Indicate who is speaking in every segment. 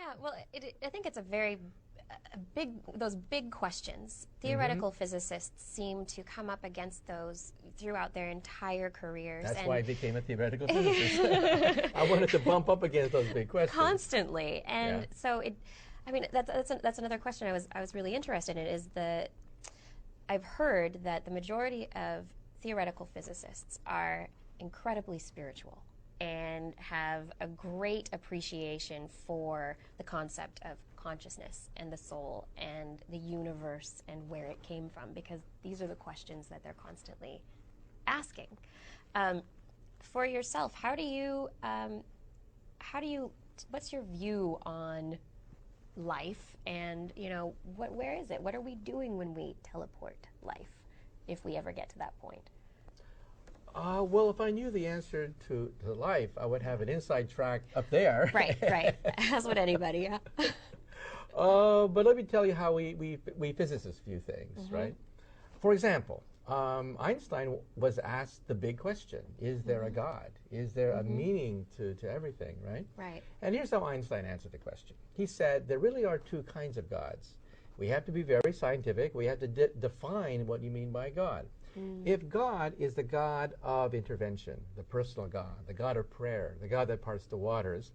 Speaker 1: Yeah, well, I think it's those big questions. Theoretical physicists seem to come up against those throughout their entire careers.
Speaker 2: That's why I became a theoretical physicist. I wanted to bump up against those big questions.
Speaker 1: Constantly. And so that's another question I was really interested in, is that I've heard that the majority of theoretical physicists are incredibly spiritual and have a great appreciation for the concept of consciousness and the soul and the universe and where it came from, because these are the questions that they're constantly asking. For yourself, what's your view on life, and where is it? What are we doing when we teleport life, if we ever get to that point?
Speaker 2: Well, if I knew the answer to life, I would have an inside track up there.
Speaker 1: Right. As would anybody, yeah.
Speaker 2: But let me tell you how we physicists view things, right? For example, Einstein was asked the big question, is there a God? Is there a meaning to everything, right?
Speaker 1: Right.
Speaker 2: And here's how Einstein answered the question. He said, there really are two kinds of gods. We have to be very scientific. We have to define what you mean by God. If God is the God of intervention, the personal God, the God of prayer, the God that parts the waters,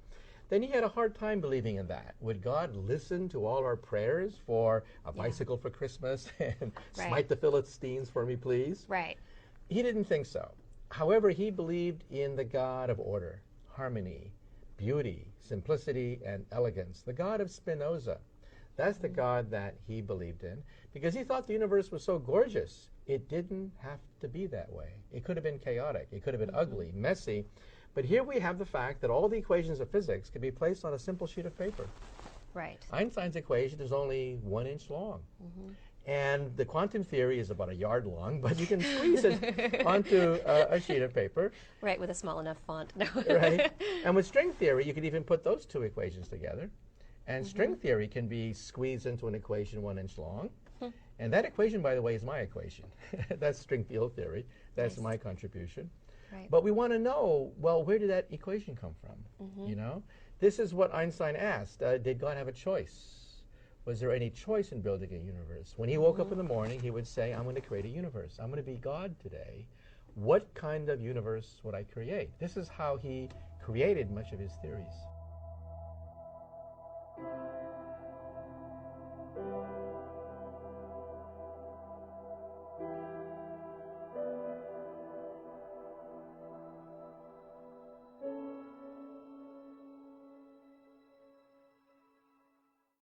Speaker 2: then he had a hard time believing in that. Would God listen to all our prayers for a bicycle for Christmas and smite the Philistines for me, please?
Speaker 1: Right.
Speaker 2: He didn't think so. However, he believed in the God of order, harmony, beauty, simplicity, and elegance, the God of Spinoza. That's the God that he believed in, because he thought the universe was so gorgeous. It didn't have to be that way. It could have been chaotic. It could have been ugly, messy. But here we have the fact that all the equations of physics can be placed on a simple sheet of paper.
Speaker 1: Right.
Speaker 2: Einstein's equation is only 1 inch long. And the quantum theory is about a yard long, but you can squeeze it onto a sheet of paper.
Speaker 1: Right, with a small enough font. No.
Speaker 2: Right. And with string theory, you could even put those two equations together. And string theory can be squeezed into an equation 1 inch long. And that equation, by the way, is my equation. That's string field theory. That's my contribution.
Speaker 1: Right.
Speaker 2: But we want to know, well, where did that equation come from? This is what Einstein asked. Did God have a choice? Was there any choice in building a universe? When he woke up in the morning, he would say, I'm going to create a universe. I'm going to be God today. What kind of universe would I create? This is how he created much of his theories.